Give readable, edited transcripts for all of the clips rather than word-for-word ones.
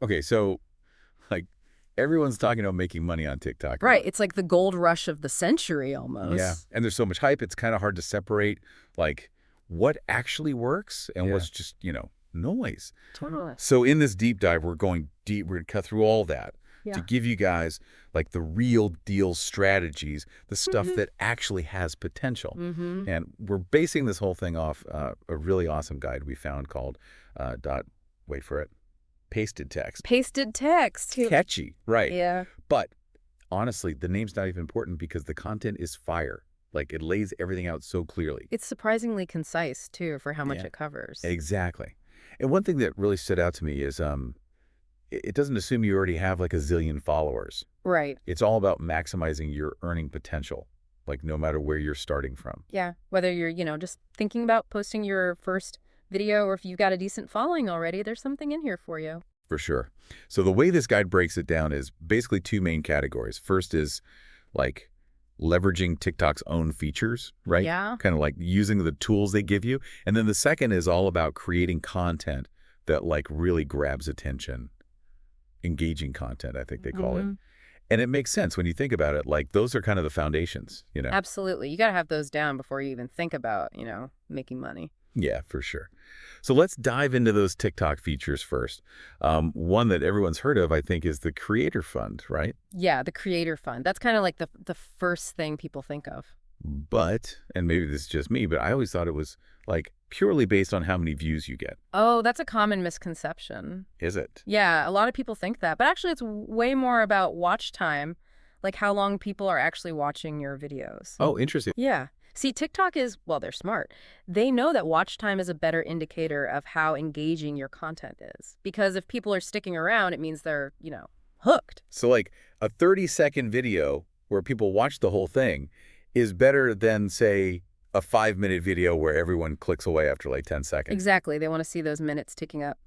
Okay, so like everyone's talking about making money on TikTok now. Right. It's like the gold rush of the century Yeah, almost. and there's so much hype, it's kind of hard to separate like what actually works and Yeah. what's just, noise. Totally. So in this deep dive, we're going deep. We're going to cut through all that to Yeah. give you guys like the real deal strategies, the stuff Mm-hmm. that actually has potential. Mm-hmm. And we're basing this whole thing off a really awesome guide we found called wait for it, Pasted Text. Pasted text. Catchy, right. Yeah. But honestly, the name's not even important because the content is fire. Like it lays everything out so clearly. It's surprisingly concise, too, for how much Yeah, it covers. exactly. And one thing that really stood out to me is it doesn't assume you already have like a zillion followers. Right. It's all about maximizing your earning potential, like no matter where you're starting from, Yeah. Whether you're, just thinking about posting your first video or if you've got a decent following already, there's something in here for you. for sure. So the way this guide breaks it down is basically two main categories. First is like leveraging TikTok's own features, right? Yeah. Kind of like using the tools they give you. And then the second is all about creating content that like really grabs attention, engaging content, I think they call it. Hmm. And it makes sense when you think about it. Like those are kind of the foundations. Absolutely. You got to have those down before you even think about, making money. Yeah, for sure. So let's dive into those TikTok features first. One that everyone's heard of, I think, is the Creator Fund, right? Yeah, the creator fund. That's kind of like the first thing people think of. But, and maybe this is just me, but I always thought it was like purely based on how many views you get. Oh, that's a common misconception. Is it? Yeah, a lot of people think that, but actually it's way more about watch time, like how long people are actually watching your videos. Oh, interesting. Yeah. See, TikTok is, well, they're smart. They know that watch time is a better indicator of how engaging your content is. Because if people are sticking around, it means they're, hooked. So like a 30-second video where people watch the whole thing is better than, say, a 5-minute video where everyone clicks away after like 10 seconds. Exactly. They want to see those minutes ticking up.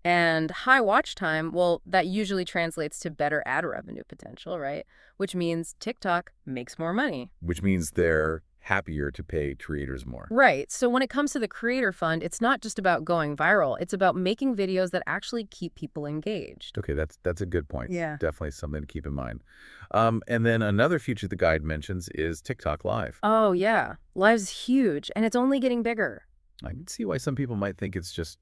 And high watch time, well, that usually translates to better ad revenue potential, right? Which means TikTok makes more money. Which means they're happier to pay creators more. Right. So when it comes to the Creator Fund, it's not just about going viral. It's about making videos that actually keep people engaged. Okay, that's a good point. Yeah. Definitely something to keep in mind. And then another feature the guide mentions is TikTok Live. Oh, yeah. Live's huge, and it's only getting bigger. I can see why some people might think it's just,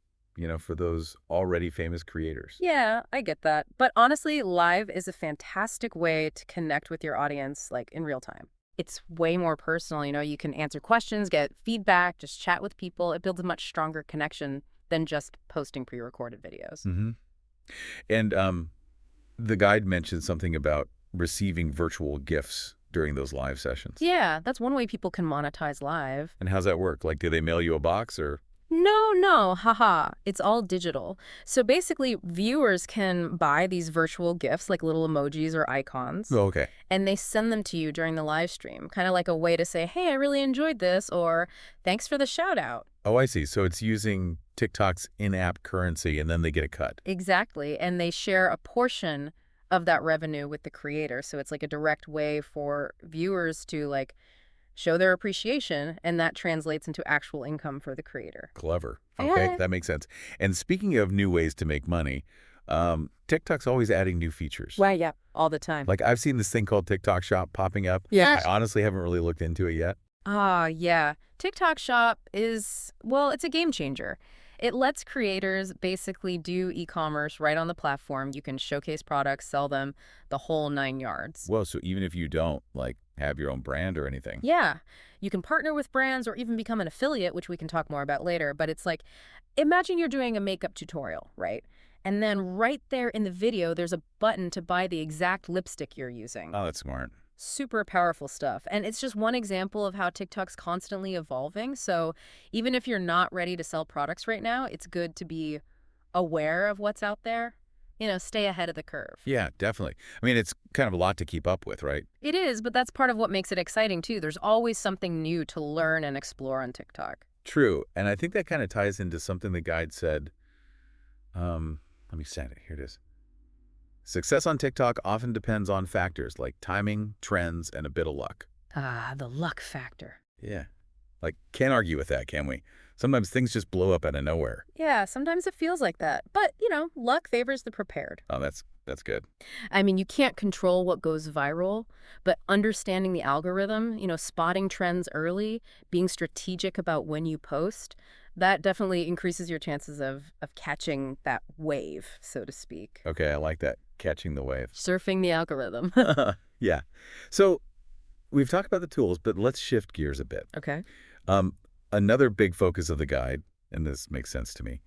for those already famous creators. Yeah, I get that. But honestly, Live is a fantastic way to connect with your audience, like in real time. It's way more personal, you can answer questions, get feedback, just chat with people. It builds a much stronger connection than just posting pre-recorded videos. Mm-hmm. And the guide mentioned something about receiving virtual gifts during those live sessions. Yeah, that's one way people can monetize Live. And how's that work? Like, do they mail you a box or? No, haha. It's all digital. So basically, viewers can buy these virtual gifts like little emojis or icons, Oh, okay. and they send them to you during the live stream, kind of like a way to say, hey, I really enjoyed this, or thanks for the shout out. Oh, I see. So it's using TikTok's in-app currency and then they get a cut. Exactly. And they share a portion of that revenue with the creator. So it's like a direct way for viewers to show their appreciation, and that translates into actual income for the creator. Clever. Okay, Yeah. that makes sense. And speaking of new ways to make money, TikTok's always adding new features. Well, yeah, all the time. Like I've seen this thing called TikTok Shop popping up. Yeah. I honestly haven't really looked into it yet. Ah, yeah. TikTok Shop is, well, it's a game changer. It lets creators basically do e-commerce right on the platform. You can showcase products, sell them, the whole 9 yards. Well, so even if you don't like have your own brand or anything. Yeah, you can partner with brands or even become an affiliate, which we can talk more about later. But it's like, imagine you're doing a makeup tutorial, right? And then right there in the video, there's a button to buy the exact lipstick you're using. Oh, that's smart. Super powerful stuff. And it's just one example of how TikTok's constantly evolving. So even if you're not ready to sell products right now, it's good to be aware of what's out there. Stay ahead of the curve. Yeah, definitely. I mean, it's kind of a lot to keep up with, right? It is, but that's part of what makes it exciting too. There's always something new to learn and explore on TikTok. True. And I think that kind of ties into something the guide said. Let me stand it. Here it is. Success on TikTok often depends on factors like timing, trends, and a bit of luck. Ah, the luck factor. Yeah. Like, can't argue with that, can we? Sometimes things just blow up out of nowhere. Yeah, sometimes it feels like that. But, luck favors the prepared. Oh, that's good. I mean, you can't control what goes viral, but understanding the algorithm, spotting trends early, being strategic about when you post, that definitely increases your chances of catching that wave, so to speak. Okay, I like that. Catching the wave. Surfing the algorithm. Yeah. So we've talked about the tools, but let's shift gears a bit. Okay. Um, Another big focus of the guide, and this makes sense to me,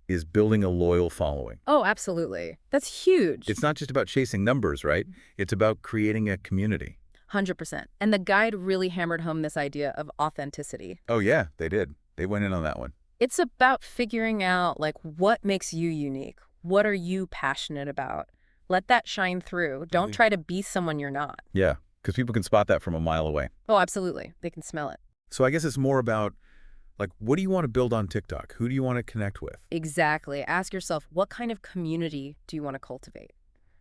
is building a loyal following. Oh, absolutely. That's huge. It's not just about chasing numbers, right? It's about creating a community. 100%. And the guide really hammered home this idea of authenticity. Oh, yeah, they did. They went in on that one. It's about figuring out, what makes you unique. What are you passionate about? Let that shine through. Don't try to be someone you're not. Yeah, because people can spot that from a mile away. Oh, absolutely. They can smell it. So I guess it's more about, what do you want to build on TikTok? Who do you want to connect with? Exactly. Ask yourself, what kind of community do you want to cultivate?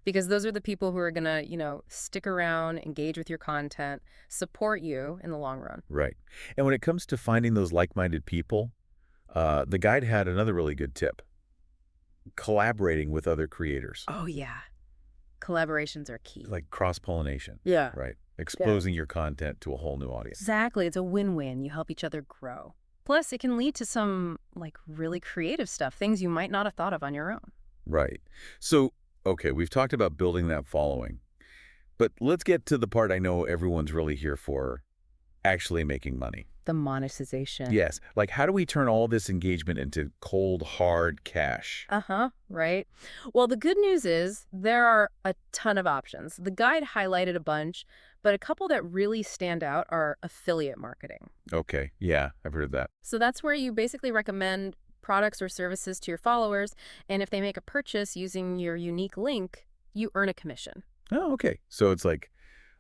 Because those are the people who are going to, stick around, engage with your content, support you in the long run. Right. And when it comes to finding those like-minded people, the guide had another really good tip. Collaborating with other creators. Oh, yeah. Collaborations are key. Like cross-pollination. Yeah. Right. Exposing your content to a whole new audience. Exactly. It's a win-win. You help each other grow. Plus, it can lead to some, really creative stuff, things you might not have thought of on your own. Right. So, okay, we've talked about building that following. But let's get to the part I know everyone's really here for, actually making money. The monetization. Yes. How do we turn all this engagement into cold, hard cash? Right. Well, the good news is there are a ton of options. The guide highlighted a bunch, but a couple that really stand out are affiliate marketing. Okay. Yeah, I've heard of that. So that's where you basically recommend products or services to your followers, and if they make a purchase using your unique link, you earn a commission. Oh, okay. So it's I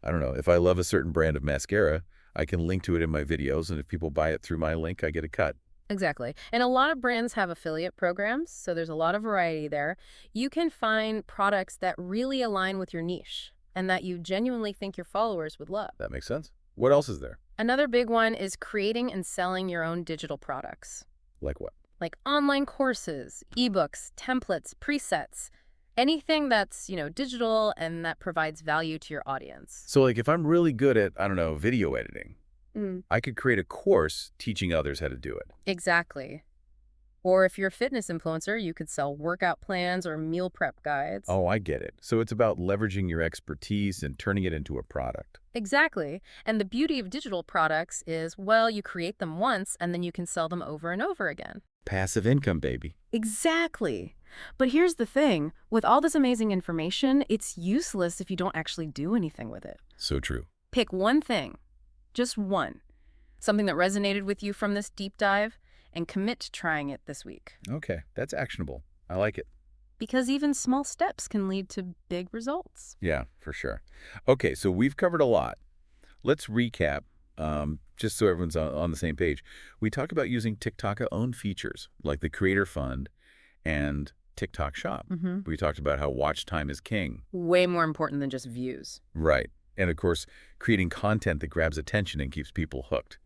don't know, if I love a certain brand of mascara, I can link to it in my videos, and if people buy it through my link, I get a cut. Exactly. And a lot of brands have affiliate programs, so there's a lot of variety there. You can find products that really align with your niche and that you genuinely think your followers would love. That makes sense. What else is there? Another big one is creating and selling your own digital products. Like what? Like online courses, ebooks, templates, presets, anything that's, digital and that provides value to your audience. So if I'm really good at, I don't know, video editing, I could create a course teaching others how to do it. Exactly. Or if you're a fitness influencer, you could sell workout plans or meal prep guides. Oh, I get it. So it's about leveraging your expertise and turning it into a product. Exactly. And the beauty of digital products is, you create them once and then you can sell them over and over again. Passive income, baby. Exactly. But here's the thing. With all this amazing information, it's useless if you don't actually do anything with it. So true. Pick one thing, just one, something that resonated with you from this deep dive, and commit to trying it this week. Okay, that's actionable. I like it. Because even small steps can lead to big results. Yeah, for sure. Okay, so we've covered a lot. Let's recap, just so everyone's on the same page. We talked about using TikTok-owned features, like the Creator Fund and TikTok Shop. We talked about how watch time is king. Way more important than just views. Right. And, of course, creating content that grabs attention and keeps people hooked.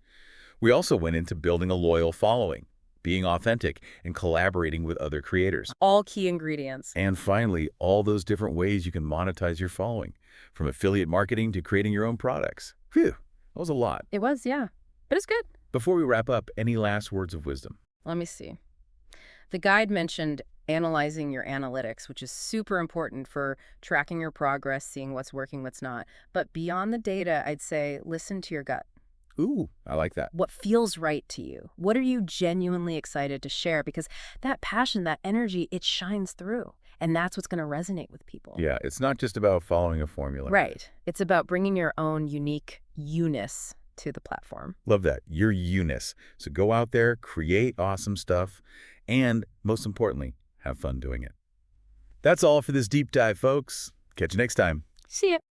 We also went into building a loyal following, being authentic, and collaborating with other creators. All key ingredients. And finally, all those different ways you can monetize your following, from affiliate marketing to creating your own products. Phew, that was a lot. It was, yeah. But it's good. Before we wrap up, any last words of wisdom? Let me see. The guide mentioned analyzing your analytics, which is super important for tracking your progress, seeing what's working, what's not. But beyond the data, I'd say listen to your gut. Ooh, I like that. What feels right to you? What are you genuinely excited to share? Because that passion, that energy, it shines through. And that's what's going to resonate with people. Yeah, it's not just about following a formula. Right. It's about bringing your own unique you-ness to the platform. Love that. Your you-ness. So go out there, create awesome stuff, and most importantly, have fun doing it. That's all for this deep dive, folks. Catch you next time. See ya.